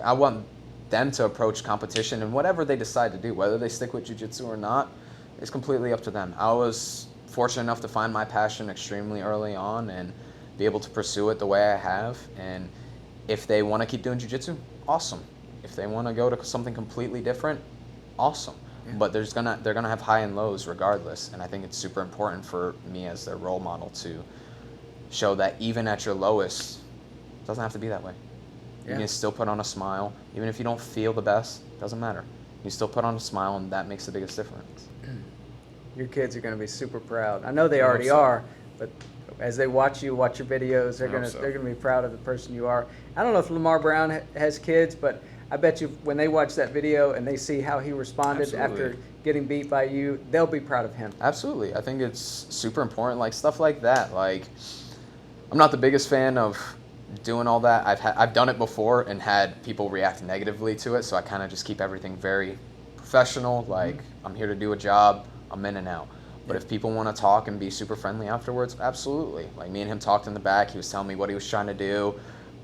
I want them to approach competition and whatever they decide to do, whether they stick with jiu-jitsu or not, is completely up to them. I was fortunate enough to find my passion extremely early on and be able to pursue it the way I have. And if they want to keep doing jiu-jitsu, awesome. If they want to go to something completely different, awesome. Yeah. But they're gonna have high and lows regardless. And I think it's super important for me as their role model to show that even at your lowest, it doesn't have to be that way. Yeah. You can still put on a smile. Even if you don't feel the best, doesn't matter. You still put on a smile, and that makes the biggest difference. Your kids are going to be super proud. I know they already are, but as they watch your videos, they're going to be proud of the person you are. I don't know if Lamar Brown has kids, but I bet you when they watch that video and they see how he responded after getting beat by you, they'll be proud of him. Absolutely. I think it's super important, like stuff like that. Like, I'm not the biggest fan of doing all that. I've done it before and had people react negatively to it, so I kind of just keep everything very professional. Like, I'm here to do a job. I'm in and out. But if people want to talk and be super friendly afterwards, absolutely. Like, me and him talked in the back. He was telling me what he was trying to do,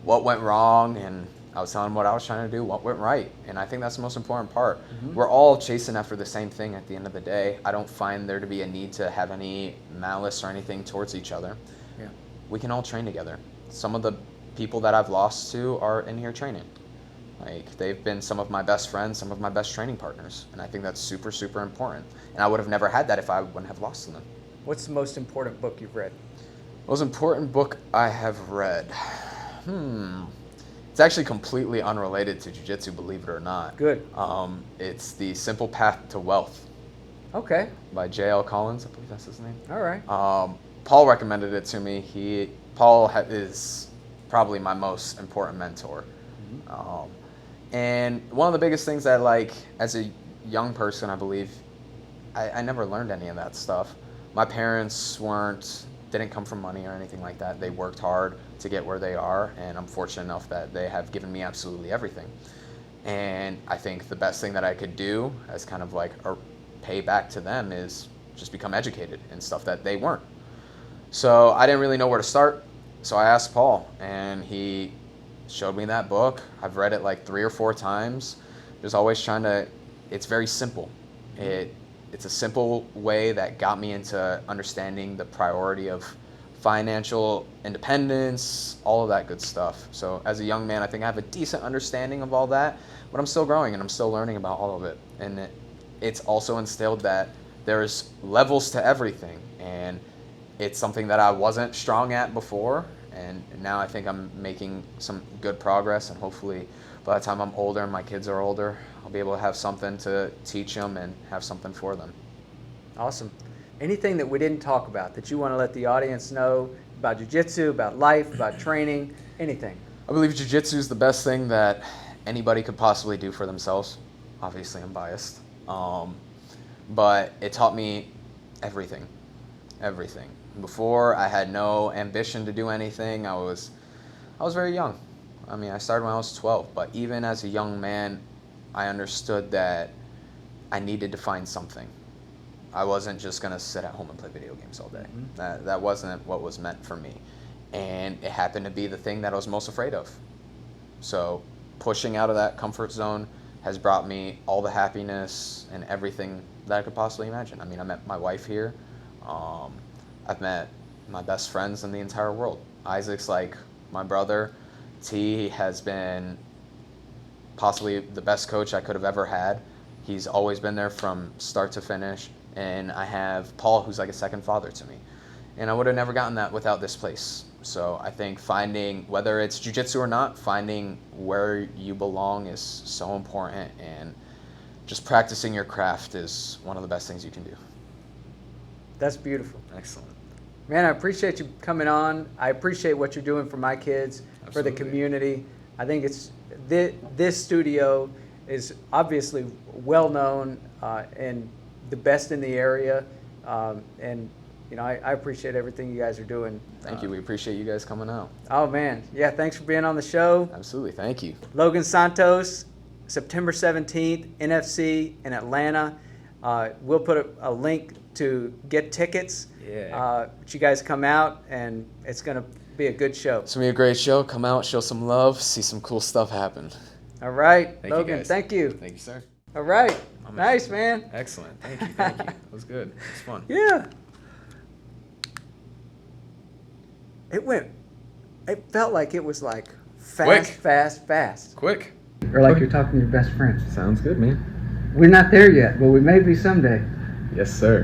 what went wrong, and I was telling him what I was trying to do, what went right. And I think that's the most important part. We're all chasing after the same thing at the end of the day. I don't find there to be a need to have any malice or anything towards each other. Yeah. We can all train together. Some of the people that I've lost to are in here training. Like, they've been some of my best friends, some of my best training partners, and I think that's super, super important. And I would have never had that if I wouldn't have lost to them. What's the most important book you've read? Most important book I have read? It's actually completely unrelated to jiu-jitsu, believe it or not. Good. It's The Simple Path to Wealth. Okay. By J.L. Collins, I believe that's his name. All right. Paul recommended it to me. Paul is probably my most important mentor. And one of the biggest things that, like, as a young person, I believe, I never learned any of that stuff. My parents didn't come from money or anything like that. They worked hard to get where they are, and I'm fortunate enough that they have given me absolutely everything. And I think the best thing that I could do as kind of like a payback to them is just become educated in stuff that they weren't. So I didn't really know where to start. So I asked Paul, and he showed me that book. I've read it like 3 or 4 times. Just always trying to, it's very simple. It's a simple way that got me into understanding the priority of financial independence, all of that good stuff. So as a young man, I think I have a decent understanding of all that, but I'm still growing and I'm still learning about all of it. And it's also instilled that there's levels to everything, and it's something that I wasn't strong at before. And now I think I'm making some good progress, and hopefully by the time I'm older and my kids are older, I'll be able to have something to teach them and have something for them. Awesome. Anything that we didn't talk about that you want to let the audience know about jiu-jitsu, about life, about training, anything? I believe jiu-jitsu is the best thing that anybody could possibly do for themselves. Obviously, I'm biased. But it taught me everything. Before, I had no ambition to do anything. I was very young. I mean, I started when I was 12, but even as a young man, I understood that I needed to find something. I wasn't just going to sit at home and play video games all day. That wasn't what was meant for me. And it happened to be the thing that I was most afraid of. So pushing out of that comfort zone has brought me all the happiness and everything that I could possibly imagine. I mean, I met my wife here. I've met my best friends in the entire world. Isaac's like my brother. T has been possibly the best coach I could have ever had. He's always been there from start to finish. And I have Paul, who's like a second father to me. And I would have never gotten that without this place. So I think finding, whether it's jiu-jitsu or not, finding where you belong is so important. And just practicing your craft is one of the best things you can do. That's beautiful. Excellent. Man, I appreciate you coming on. I appreciate what you're doing for my kids, Absolutely. For the community. I think it's this studio is obviously well known and the best in the area. And you know, I appreciate everything you guys are doing. Thank you. We appreciate you guys coming out. Oh man, yeah. Thanks for being on the show. Absolutely. Thank you. Logan Santos, September 17th, NFC in Atlanta. We'll put a link to get tickets. Yeah. But you guys come out, and it's going to be a good show. It's going to be a great show. Come out, show some love, see some cool stuff happen. All right, Thank you, Logan, guys. thank you. Thank you, sir. All right, I'm nice, man. Excellent. Thank you. Thank you. It was good. It was fun. Yeah. It felt like it was like Quick. fast. Quick. Or like you're talking to your best friend. Sounds good, man. We're not there yet, but we may be someday. Yes, sir.